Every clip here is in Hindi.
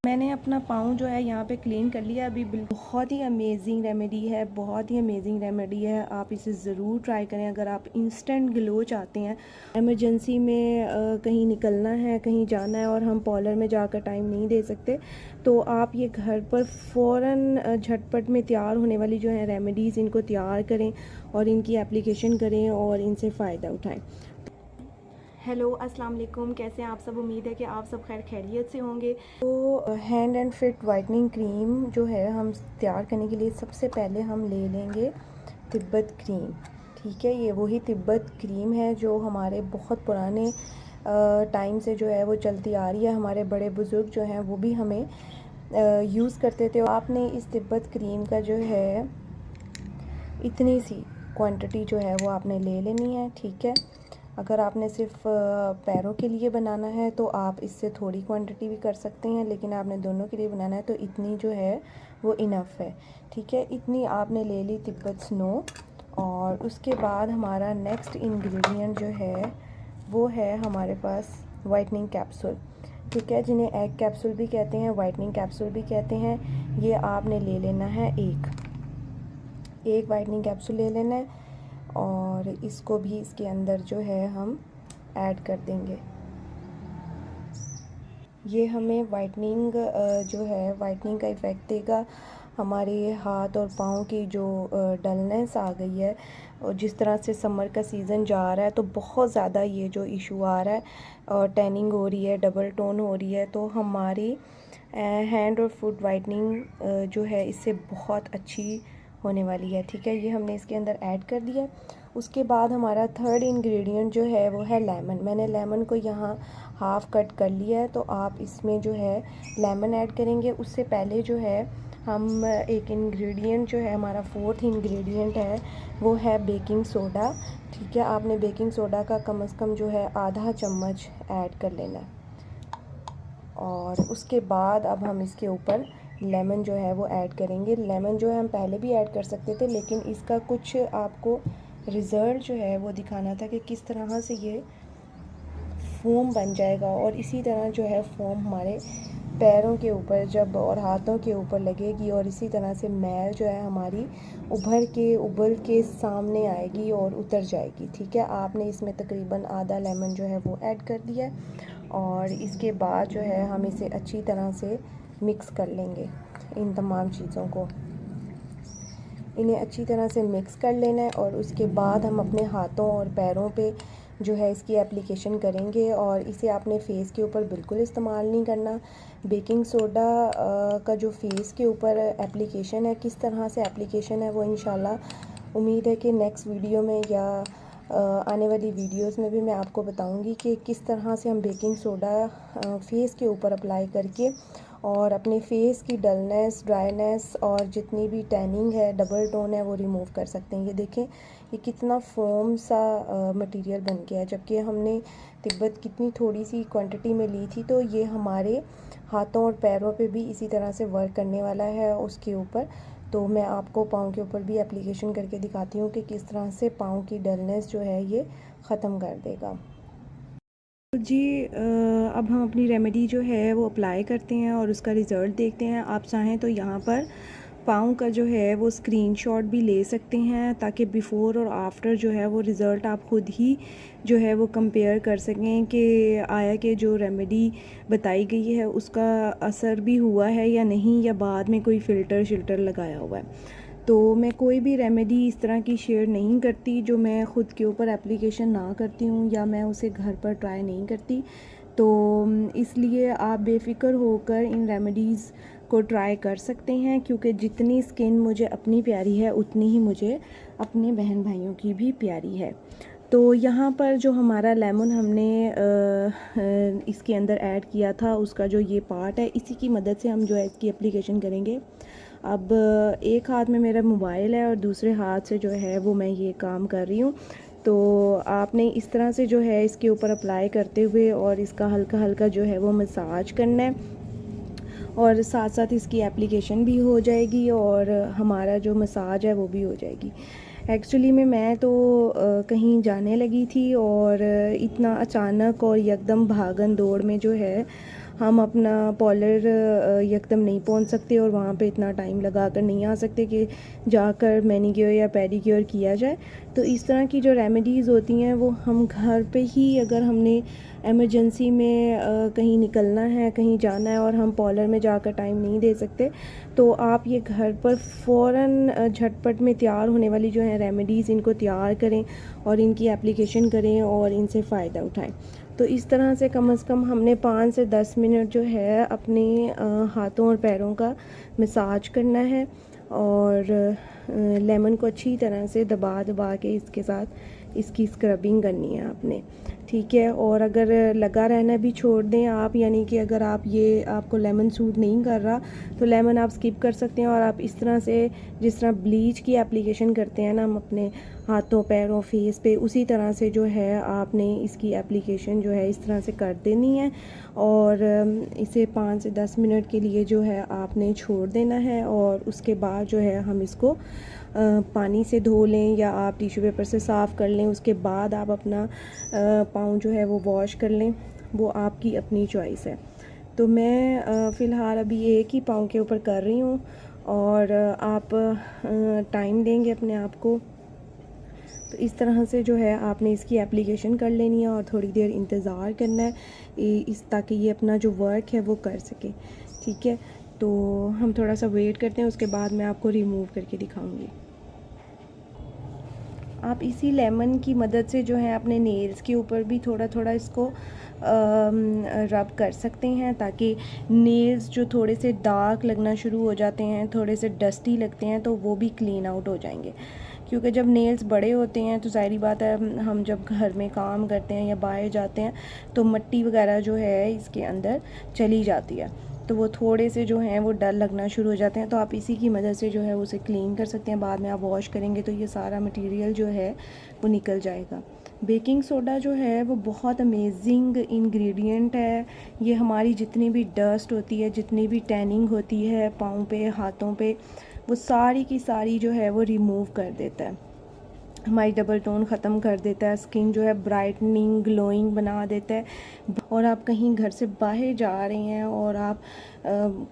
मैंने अपना पाँव जो है यहाँ पे क्लीन कर लिया अभी। बिल्कुल बहुत ही अमेजिंग रेमेडी है, बहुत ही अमेजिंग रेमेडी है। आप इसे ज़रूर ट्राई करें अगर आप इंस्टेंट ग्लो चाहते हैं। इमरजेंसी में कहीं निकलना है, कहीं जाना है और हम पार्लर में जाकर टाइम नहीं दे सकते, तो आप ये घर पर फ़ौरन झटपट में तैयार होने वाली जो है रेमेडीज़, इनको तैयार करें और इनकी एप्लीकेशन करें और इनसे फ़ायदा उठाएँ। हेलो अस्सलाम वालेकुम, कैसे हैं आप सब? उम्मीद है कि आप सब खैर खैरियत से होंगे। तो hand and fit whitening cream जो है हम तैयार करने के लिए सबसे पहले हम ले लेंगे तिब्बत क्रीम। ठीक है, ये वही तिब्बत क्रीम है जो हमारे बहुत पुराने टाइम से जो है वो चलती आ रही है। हमारे बड़े बुज़ुर्ग जो हैं वो भी हमें यूज़ करते थे। आपने इस तिब्बत क्रीम का जो है इतनी सी क्वांटिटी जो है वो आपने ले लेनी है। ठीक है, अगर आपने सिर्फ पैरों के लिए बनाना है तो आप इससे थोड़ी क्वांटिटी भी कर सकते हैं, लेकिन आपने दोनों के लिए बनाना है तो इतनी जो है वो इनफ है। ठीक है, इतनी आपने ले ली तिब्बत स्नो। और उसके बाद हमारा नेक्स्ट इंग्रेडिएंट जो है वो है हमारे पास वाइटनिंग कैप्सूल। ठीक है, जिन्हें एग कैप्सूल भी कहते हैं, वाइटनिंग कैप्सूल भी कहते हैं। ये आपने ले लेना है एक वाइटनिंग कैप्सूल ले लेना है और इसको भी इसके अंदर जो है हम ऐड कर देंगे। ये हमें वाइटनिंग जो है वाइटनिंग का इफ़ेक्ट देगा। हमारे हाथ और पाँव की जो डलनेस आ गई है और जिस तरह से समर का सीज़न जा रहा है तो बहुत ज़्यादा ये जो इशू आ रहा है और टैनिंग हो रही है, डबल टोन हो रही है, तो हमारी हैंड और फुट वाइटनिंग जो है इससे बहुत अच्छी होने वाली है। ठीक है, ये हमने इसके अंदर ऐड कर दिया। उसके बाद हमारा थर्ड इंग्रेडिएंट जो है वो है लेमन। मैंने लेमन को यहाँ हाफ़ कट कर लिया है, तो आप इसमें जो है लेमन ऐड करेंगे। उससे पहले जो है हम एक इंग्रेडिएंट जो है हमारा फोर्थ इंग्रेडिएंट है वो है बेकिंग सोडा। ठीक है, आपने बेकिंग सोडा का कम से कम जो है आधा चम्मच ऐड कर लेना है। और उसके बाद अब हम इसके ऊपर लेमन जो है वो ऐड करेंगे। लेमन जो है हम पहले भी ऐड कर सकते थे, लेकिन इसका कुछ आपको रिज़ल्ट जो है वो दिखाना था कि किस तरह से ये फोम बन जाएगा। और इसी तरह जो है फोम हमारे पैरों के ऊपर जब और हाथों के ऊपर लगेगी और इसी तरह से मैल जो है हमारी उबल के सामने आएगी और उतर जाएगी। ठीक है, आपने इसमें तकरीबन आधा लेमन जो है वो ऐड कर दिया और इसके बाद जो है हम इसे अच्छी तरह से मिक्स कर लेंगे। इन तमाम चीज़ों को इन्हें अच्छी तरह से मिक्स कर लेना है और उसके बाद हम अपने हाथों और पैरों पे जो है इसकी एप्लीकेशन करेंगे। और इसे आपने फ़ेस के ऊपर बिल्कुल इस्तेमाल नहीं करना। बेकिंग सोडा का जो फ़ेस के ऊपर एप्लीकेशन है, किस तरह से एप्लीकेशन है वो इंशाल्लाह उम्मीद है कि नेक्स्ट वीडियो में या आने वाली वीडियोस में भी मैं आपको बताऊंगी कि किस तरह से हम बेकिंग सोडा फ़ेस के ऊपर अप्लाई करके और अपने फ़ेस की डलनेस, ड्राइनेस और जितनी भी टैनिंग है, डबल टोन है, वो रिमूव कर सकते हैं। ये देखें, ये कितना फोम सा मटेरियल बन गया है, जबकि हमने तिब्बत कितनी थोड़ी सी क्वांटिटी में ली थी। तो ये हमारे हाथों और पैरों पे भी इसी तरह से वर्क करने वाला है उसके ऊपर। तो मैं आपको पाँव के ऊपर भी एप्लीकेशन करके दिखाती हूँ कि किस तरह से पाँव की डलनेस जो है ये ख़त्म कर देगा। जी, अब हम अपनी रेमेडी जो है वो अप्लाई करते हैं और उसका रिज़ल्ट देखते हैं। आप चाहें तो यहाँ पर पाँव का जो है वो स्क्रीनशॉट भी ले सकते हैं ताकि बिफ़ोर और आफ्टर जो है वो रिज़ल्ट आप ख़ुद ही जो है वो कंपेयर कर सकें कि आया कि जो रेमेडी बताई गई है उसका असर भी हुआ है या नहीं, या बाद में कोई फ़िल्टर शिल्टर लगाया हुआ है। तो मैं कोई भी रेमेडी इस तरह की शेयर नहीं करती जो मैं ख़ुद के ऊपर एप्लीकेशन ना करती हूँ या मैं उसे घर पर ट्राई नहीं करती। तो इसलिए आप बेफ़िक्र होकर इन रेमेडीज़ को ट्राई कर सकते हैं, क्योंकि जितनी स्किन मुझे अपनी प्यारी है उतनी ही मुझे अपने बहन भाइयों की भी प्यारी है। तो यहाँ पर जो हमारा लेमन हमने इसके अंदर ऐड किया था उसका जो ये पार्ट है, इसी की मदद से हम जो है इसकी एप्लीकेशन करेंगे। अब एक हाथ में मेरा मोबाइल है और दूसरे हाथ से जो है वो मैं ये काम कर रही हूँ। तो आपने इस तरह से जो है इसके ऊपर अप्लाई करते हुए और इसका हल्का हल्का जो है वो मसाज करना है और साथ साथ इसकी एप्लीकेशन भी हो जाएगी और हमारा जो मसाज है वो भी हो जाएगी। एक्चुअली में मैं तो कहीं जाने लगी थी और इतना अचानक और एकदम भागन दौड़ में जो है हम अपना पॉलर यकदम नहीं पहुंच सकते और वहाँ पे इतना टाइम लगा कर नहीं आ सकते कि जाकर मैनीक्योर या पेडिक्योर किया जाए। तो इस तरह की जो रेमेडीज़ होती हैं वो हम घर पे ही, अगर हमने एमरजेंसी में कहीं निकलना है, कहीं जाना है और हम पॉलर में जाकर टाइम नहीं दे सकते, तो आप ये घर पर फ़ौरन झटपट में तैयार होने वाली जो है रेमेडीज़, इनको तैयार करें और इनकी एप्लीकेशन करें और इनसे फ़ायदा उठाएं। तो इस तरह से कम हमने 5 से 10 मिनट जो है अपने हाथों और पैरों का मसाज करना है और लेमन को अच्छी तरह से दबा दबा के इसके साथ इसकी स्क्रबिंग करनी है आपने, ठीक है। और अगर लगा रहना भी छोड़ दें आप, यानी कि अगर आपको लेमन सूट नहीं कर रहा तो लेमन आप स्किप कर सकते हैं और आप इस तरह से, जिस तरह ब्लीच की एप्लीकेशन करते हैं ना हम अपने हाथों पैरों फेस पे, उसी तरह से जो है आपने इसकी एप्लीकेशन जो है इस तरह से कर देनी है और इसे 5 से 10 मिनट के लिए जो है आपने छोड़ देना है। और उसके बाद जो है हम इसको पानी से धो लें या आप टिश्यू पेपर से साफ़ कर लें। उसके बाद आप अपना पाँव जो है वो वॉश कर लें, वो आपकी अपनी चॉइस है। तो मैं फ़िलहाल अभी एक ही पाँव के ऊपर कर रही हूँ और आप टाइम देंगे अपने आप को। तो इस तरह से जो है आपने इसकी एप्लीकेशन कर लेनी है और थोड़ी देर इंतज़ार करना है इस ताकि ये अपना जो वर्क है वो कर सके, ठीक है। तो हम थोड़ा सा वेट करते हैं, उसके बाद मैं आपको रिमूव करके दिखाऊंगी। आप इसी लेमन की मदद से जो है अपने नेल्स के ऊपर भी थोड़ा थोड़ा इसको रब कर सकते हैं ताकि नेल्स जो थोड़े से डार्क लगना शुरू हो जाते हैं, थोड़े से डस्टी लगते हैं, तो वो भी क्लीन आउट हो जाएंगे। क्योंकि जब नेल्स बड़े होते हैं तो ज़ाहिर बात है हम जब घर में काम करते हैं या बाहर जाते हैं तो मिट्टी वगैरह जो है इसके अंदर चली जाती है, तो वो थोड़े से जो हैं वो डल लगना शुरू हो जाते हैं। तो आप इसी की मदद से जो है उसे क्लीन कर सकते हैं। बाद में आप वॉश करेंगे तो ये सारा मटेरियल जो है वो निकल जाएगा। बेकिंग सोडा जो है वो बहुत अमेजिंग इंग्रेडिएंट है। ये हमारी जितनी भी डस्ट होती है, जितनी भी टैनिंग होती है पाँव पे, हाथों पे, वो सारी की सारी जो है वो रिमूव कर देता है। हमारी डबल टोन ख़त्म कर देता है, स्किन जो है ब्राइटनिंग ग्लोइंग बना देता है। और आप कहीं घर से बाहर जा रहे हैं और आप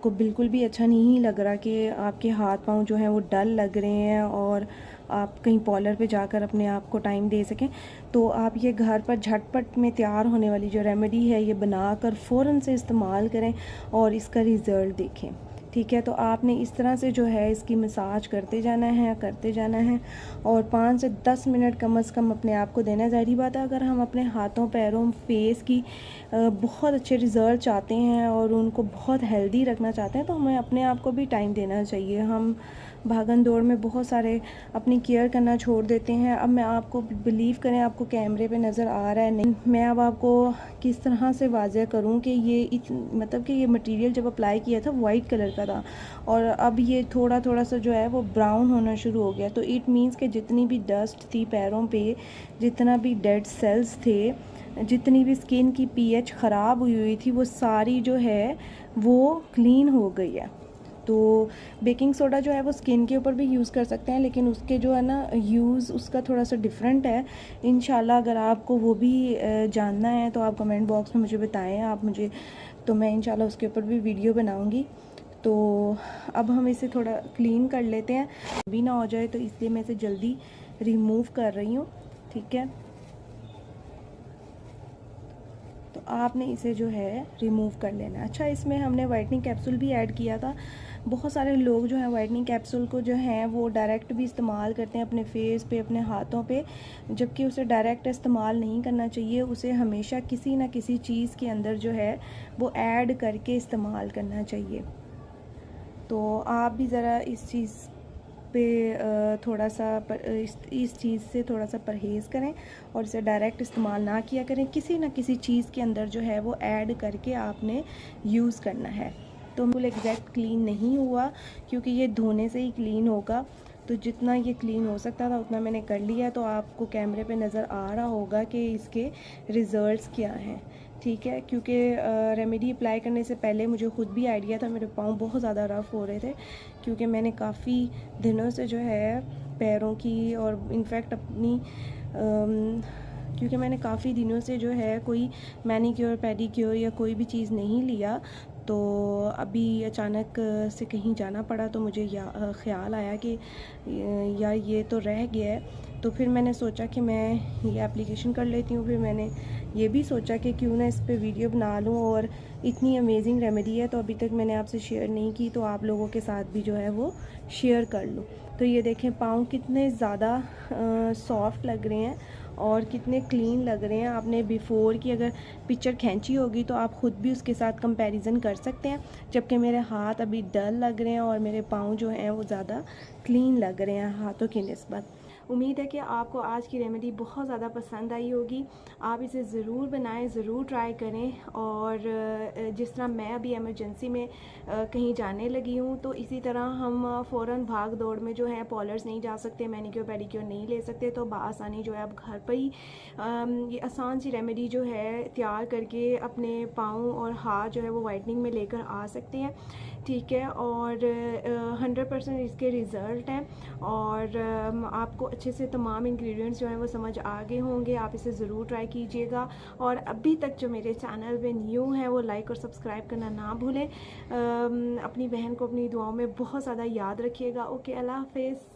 को बिल्कुल भी अच्छा नहीं लग रहा कि आपके हाथ पाँव जो हैं वो डल लग रहे हैं और आप कहीं पॉलर पे जाकर अपने आप को टाइम दे सकें, तो आप ये घर पर झटपट में तैयार होने वाली जो रेमेडी है ये बनाकर फ़ौरन से इस्तेमाल करें और इसका रिज़ल्ट देखें, ठीक है। तो आपने इस तरह से जो है इसकी मसाज करते जाना है और 5 से 10 मिनट कम से कम अपने आप को देना है। ज़ाहिर बात है अगर हम अपने हाथों पैरों फेस की बहुत अच्छे रिज़ल्ट चाहते हैं और उनको बहुत हेल्दी रखना चाहते हैं तो हमें अपने आप को भी टाइम देना चाहिए। हम भागन दौड़ में बहुत सारे अपनी केयर करना छोड़ देते हैं। अब मैं आपको, बिलीव करें, आपको कैमरे पे नज़र आ रहा है नहीं, मैं अब आपको किस तरह से वाज़ह करूं कि ये मतलब कि ये मटेरियल जब अप्लाई किया था वाइट कलर का था और अब ये थोड़ा थोड़ा सा जो है वो ब्राउन होना शुरू हो गया। तो इट मीन्स कि जितनी भी डस्ट थी पैरों पे, जितना भी डेड सेल्स थे, जितनी भी स्किन की पीएच ख़राब हुई थी, वो सारी जो है वो क्लीन हो गई है। तो बेकिंग सोडा जो है वो स्किन के ऊपर भी यूज़ कर सकते हैं, लेकिन उसके जो है ना यूज़ उसका थोड़ा सा डिफरेंट है। इंशाल्लाह अगर आपको वो भी जानना है तो आप कमेंट बॉक्स में मुझे बताएं, आप मुझे, तो मैं इंशाल्लाह उसके ऊपर भी वीडियो बनाऊंगी। तो अब हम इसे थोड़ा क्लीन कर लेते हैं, अभी ना हो जाए, तो इसलिए मैं इसे जल्दी रिमूव कर रही हूँ, ठीक है। तो आपने इसे जो है रिमूव कर लेना है। अच्छा, इसमें हमने वाइटनिंग कैप्सूल भी ऐड किया था। बहुत सारे लोग जो हैं वाइटनिंग कैप्सूल को जो हैं वो डायरेक्ट भी इस्तेमाल करते हैं अपने फेस पे, अपने हाथों पे, जबकि उसे डायरेक्ट इस्तेमाल नहीं करना चाहिए। उसे हमेशा किसी ना किसी चीज़ के अंदर जो है वो ऐड करके इस्तेमाल करना चाहिए। तो आप भी ज़रा इस चीज़ पे थोड़ा सा इस चीज़ से थोड़ा सा परहेज़ करें और इसे डायरेक्ट इस्तेमाल ना किया करें। किसी ना किसी चीज़ के अंदर जो है वो ऐड करके आपने यूज़ करना है। तो बिल्कुल एग्जैक्ट क्लीन नहीं हुआ क्योंकि ये धोने से ही क्लीन होगा, तो जितना ये क्लीन हो सकता था उतना मैंने कर लिया। तो आपको कैमरे पे नज़र आ रहा होगा कि इसके रिज़ल्ट्स क्या हैं, ठीक है। क्योंकि रेमेडी अप्लाई करने से पहले मुझे ख़ुद भी आइडिया था, मेरे पाँव बहुत ज़्यादा रफ़ हो रहे थे क्योंकि मैंने काफ़ी दिनों से जो है पैरों की और इनफैक्ट अपनी क्योंकि मैंने काफ़ी दिनों से जो है कोई मैनीक्योर पेडिक्योर या कोई भी चीज़ नहीं लिया। तो अभी अचानक से कहीं जाना पड़ा तो मुझे ख़्याल आया कि यार ये तो रह गया है। तो फिर मैंने सोचा कि मैं ये एप्लीकेशन कर लेती हूँ। फिर मैंने ये भी सोचा कि क्यों ना इस पे वीडियो बना लूँ, और इतनी अमेजिंग रेमेडी है तो अभी तक मैंने आपसे शेयर नहीं की, तो आप लोगों के साथ भी जो है वो शेयर कर लूँ। तो ये देखें पाँव कितने ज़्यादा सॉफ्ट लग रहे हैं और कितने क्लीन लग रहे हैं। आपने बिफ़ोर की अगर पिक्चर खींची होगी तो आप ख़ुद भी उसके साथ कंपैरिजन कर सकते हैं। जबकि मेरे हाथ अभी डल लग रहे हैं और मेरे पाँव जो हैं वो ज़्यादा क्लीन लग रहे हैं हाथों की निस्बत। उम्मीद है कि आपको आज की रेमेडी बहुत ज़्यादा पसंद आई होगी। आप इसे ज़रूर बनाएं, ज़रूर ट्राई करें। और जिस तरह मैं अभी इमरजेंसी में कहीं जाने लगी हूँ, तो इसी तरह हम फ़ौरन भाग दौड़ में जो है पार्लर्स नहीं जा सकते, मैनीक्योर पेडिक्योर नहीं ले सकते, तो बआसानी जो है आप घर पर ही ये आसान सी रेमेडी जो है तैयार करके अपने पाँव और हाथ जो है वो वाइटनिंग में लेकर आ सकते हैं। ठीक है, और 100% इसके रिज़ल्ट हैं। और आपको अच्छे से तमाम इंग्रेडिएंट्स जो हैं वो समझ आ गए होंगे। आप इसे ज़रूर ट्राई कीजिएगा। और अभी तक जो मेरे चैनल पे न्यू हैं वो लाइक और सब्सक्राइब करना ना भूलें। अपनी बहन को अपनी दुआओं में बहुत ज़्यादा याद रखिएगा। ओके, अल्लाह हाफ़िज़।